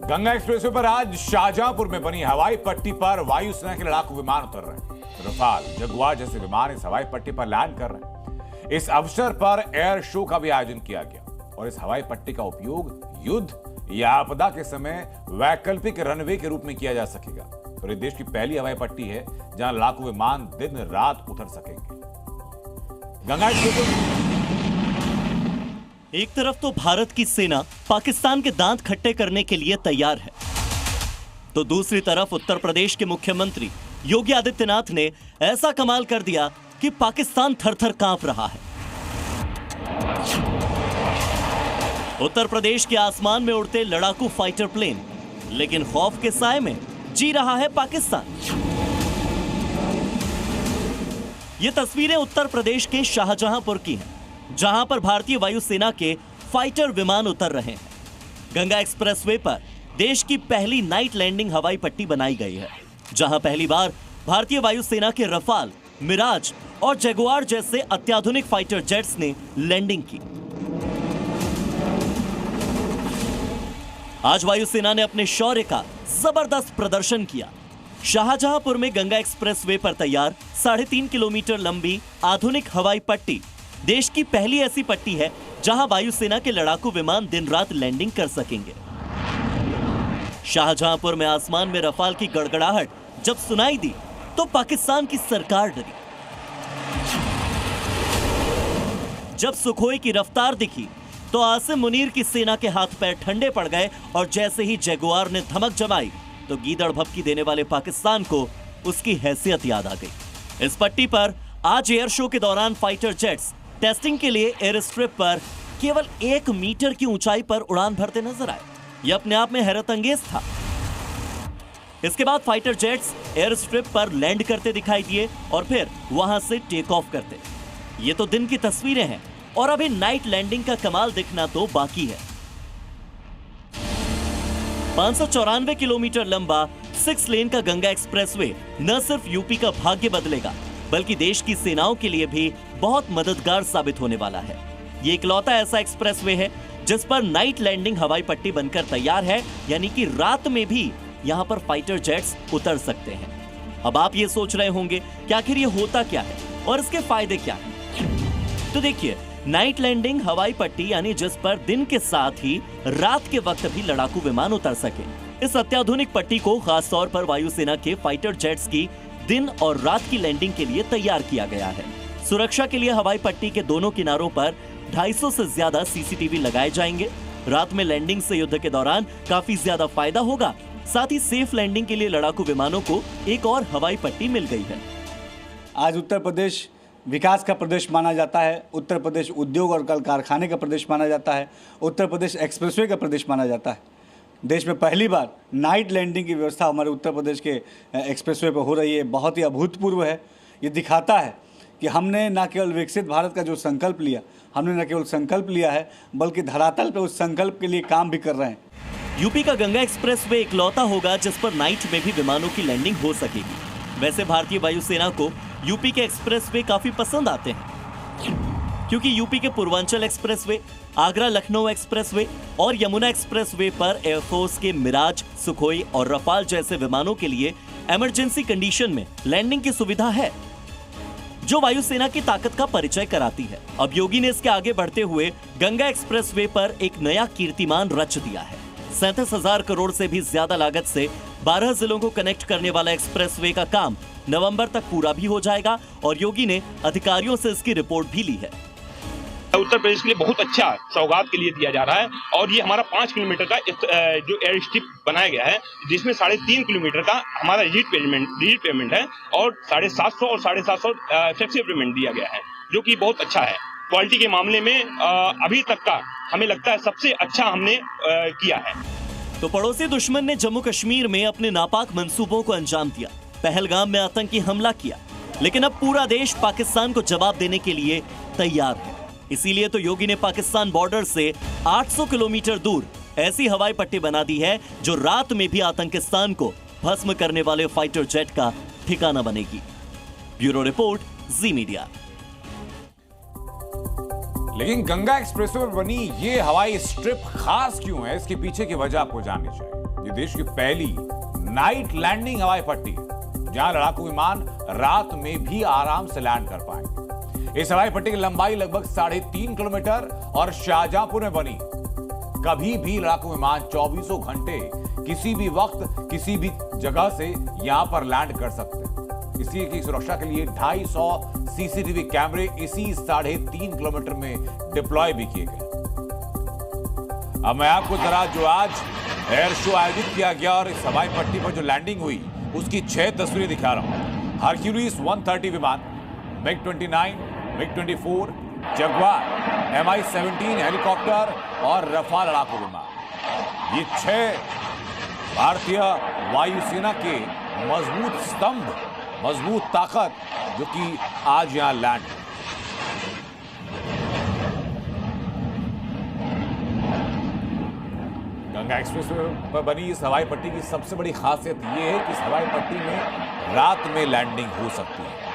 Ganga expressway पर आज शाहजहांपुर में बनी हवाई पट्टी पर वायुसेना के लड़ाकू विमान उतर रहे हैं। रफाल, जगुआर जैसे विमान इस हवाई पट्टी पर लैंड कर रहे हैं। इस अवसर पर एयर शो का भी आयोजन किया गया और इस हवाई पट्टी का उपयोग युद्ध या आपदा के समय वैकल्पिक रनवे के रूप में किया जा सकेगा। और ये देश की पहली हवाई पट्टी है जहां लड़ाकू विमान दिन रात उतर सकेंगे। गंगा एक्सप्रेसवे एक तरफ तो भारत की सेना पाकिस्तान के दांत खट्टे करने के लिए तैयार है, तो दूसरी तरफ उत्तर प्रदेश के मुख्यमंत्री योगी आदित्यनाथ ने ऐसा कमाल कर दिया कि पाकिस्तान थर-थर कांप रहा है। उत्तर प्रदेश के आसमान में उड़ते लड़ाकू फाइटर प्लेन, लेकिन खौफ के साए में जी रहा है पाकिस्तान। ये तस्वीरें उत्तर प्रदेश के शाहजहांपुर की हैं, जहां पर भारतीय वायुसेना के फाइटर विमान उतर रहे हैं। गंगा एक्सप्रेसवे पर देश की पहली नाइट लैंडिंग हवाई पट्टी बनाई गई है, जहां पहली बार भारतीय वायुसेना के रफाल, मिराज और जगुआर जैसे अत्याधुनिक फाइटर जेट्स ने लैंडिंग की। आज वायुसेना ने अपने शौर्य का जबरदस्त प्रदर्शन किया। शाहजहांपुर में गंगा एक्सप्रेसवे पर तैयार 3.5 किलोमीटर लंबी आधुनिक हवाई पट्टी देश की पहली ऐसी पट्टी है जहां वायुसेना के लड़ाकू विमान दिन रात लैंडिंग कर सकेंगे। शाहजहांपुर में आसमान में रफाल की गड़गड़ाहट जब सुनाई दी तो पाकिस्तान की सरकार डरी। जब सुखोई की रफ्तार दिखी तो आसिम मुनीर की सेना के हाथ पैर ठंडे पड़ गए और जैसे ही जगुआर ने धमक जमाई तो गीदड़ भभकी देने वाले पाकिस्तान को उसकी हैसियत याद आ गई। इस पट्टी पर आज एयर शो के दौरान फाइटर जेट्स टेस्टिंग के लिए एयर स्ट्रिप पर केवल 1 मीटर की ऊंचाई पर उड़ान भरते नजर आए। यह अपने आप में हैरत अंगेज था। इसके बाद फाइटर जेट्स एयर स्ट्रिप पर लैंड करते दिखाई दिए और फिर वहां से टेक ऑफ करते। ये तो दिन की तस्वीरें हैं और अभी नाइट लैंडिंग का कमाल दिखना तो बाकी है। 594 किलोमीटर लंबा 6 लेन का गंगा एक्सप्रेसवे न सिर्फ यूपी का भाग्य बदलेगा बल्कि देश की सेनाओं के लिए भी बहुत मददगार साबित होने वाला है। ये इकलौता ऐसा एक्सप्रेसवे है जिस पर नाइट लैंडिंग हवाई पट्टी बनकर तैयार है, यानी कि रात में भी यहाँ पर फाइटर जेट्स उतर सकते हैं। अब आप ये सोच रहे होंगे कि आखिर ये होता क्या है और इसके फायदे क्या हैं? तो देखिए, नाइट लैंडिंग हवाई पट्टी यानी जिस पर दिन के साथ ही रात के वक्त भी लड़ाकू विमान उतर सके। इस अत्याधुनिक पट्टी को खास तौर पर वायुसेना के फाइटर जेट्स की दिन और रात की लैंडिंग के लिए तैयार किया गया है। सुरक्षा के लिए हवाई पट्टी के दोनों किनारों पर 250 से ज्यादा सीसीटीवी लगाए जाएंगे। रात में लैंडिंग से युद्ध के दौरान काफी ज्यादा फायदा होगा। साथ ही सेफ लैंडिंग के लिए लड़ाकू विमानों को एक और हवाई पट्टी मिल गई है। आज उत्तर प्रदेश विकास का प्रदेश माना जाता है। उत्तर प्रदेश उद्योग और कल कारखाने का प्रदेश माना जाता है। उत्तर प्रदेश एक्सप्रेसवे का प्रदेश माना जाता है। देश में पहली बार नाइट लैंडिंग की व्यवस्था हमारे उत्तर प्रदेश के एक्सप्रेसवे पर हो रही है। बहुत ही अभूतपूर्व है। ये दिखाता है कि हमने न केवल विकसित भारत का जो संकल्प लिया, हमने न केवल संकल्प लिया है बल्कि धरातल पर उस संकल्प के लिए काम भी कर रहे हैं। यूपी का गंगा एक्सप्रेसवे इकलौता होगा जिस पर नाइट में भी विमानों की लैंडिंग हो सकेगी। वैसे भारतीय वायुसेना को यूपी के एक्सप्रेसवे काफी पसंद आते हैं, क्योंकि यूपी के पूर्वांचल एक्सप्रेसवे, आगरा लखनऊ एक्सप्रेसवे और यमुना एक्सप्रेसवे पर एयरफोर्स के मिराज, सुखोई और रफाल जैसे विमानों के लिए इमरजेंसी कंडीशन में लैंडिंग की सुविधा है, जो वायुसेना की ताकत का परिचय कराती है। अब योगी ने इसके आगे बढ़ते हुए गंगा एक्सप्रेसवे पर एक नया कीर्तिमान रच दिया है। 37,000 करोड़ से भी ज्यादा लागत से 12 जिलों को कनेक्ट करने वाला एक्सप्रेसवे का काम नवंबर तक पूरा भी हो जाएगा और योगी ने अधिकारियों से इसकी रिपोर्ट भी ली है। उत्तर प्रदेश के लिए बहुत अच्छा सौगात के लिए दिया जा रहा है और ये हमारा 5 किलोमीटर का जो एयर स्ट्रिप बनाया गया है, जिसमें 3.5 किलोमीटर का हमारा रिजिड पेमेंट है और 750 और 750 फ्लेक्सिबल पेमेंट दिया गया है, जो कि बहुत अच्छा है। क्वालिटी के मामले में अभी तक का हमें लगता है सबसे अच्छा हमने किया है। तो पड़ोसी दुश्मन ने जम्मू कश्मीर में अपने नापाक मंसूबों को अंजाम दिया। पहलगाम में आतंकी हमला किया, लेकिन अब पूरा देश पाकिस्तान को जवाब देने के लिए तैयार है। इसीलिए तो योगी ने पाकिस्तान बॉर्डर से 800 किलोमीटर दूर ऐसी हवाई पट्टी बना दी है जो रात में भी आतंकिस्तान को भस्म करने वाले फाइटर जेट का ठिकाना बनेगी। ब्यूरो रिपोर्ट, जी मीडिया। लेकिन गंगा एक्सप्रेसवे पर बनी ये हवाई स्ट्रिप खास क्यों है, इसके पीछे की वजह आपको जाननी चाहिए। ये देश की पहली नाइट लैंडिंग हवाई पट्टी है जहां लड़ाकू विमान रात में भी आराम से लैंड कर पाएंगे। इस हवाई पट्टी की लंबाई लगभग 3.5 किलोमीटर और शाहजहांपुर में बनी। कभी भी लड़ाकू विमान 24 घंटे किसी भी वक्त किसी भी जगह से यहां पर लैंड कर सकते हैं। इसी की सुरक्षा के लिए 250 सीसीटीवी कैमरे इसी 3.5 किलोमीटर में डिप्लॉय भी किए गए। अब मैं आपको जरा जो आज एयर शो आयोजित किया गया और इस हवाई पट्टी पर जो लैंडिंग हुई उसकी 6 तस्वीरें दिखा रहा हूं। हरक्यूलिस 130 विमान, MiG-29, MiG-24, Jaguar, Mi-17 helicopter और रफाल लड़ाकू विमान। ये 6 भारतीय वायुसेना के मजबूत स्तंभ, मजबूत ताकत जो कि आज यहां लैंड है। गंगा एक्सप्रेस पर बनी इस हवाई पट्टी की सबसे बड़ी खासियत यह है कि इस हवाई पट्टी में रात में लैंडिंग हो सकती है।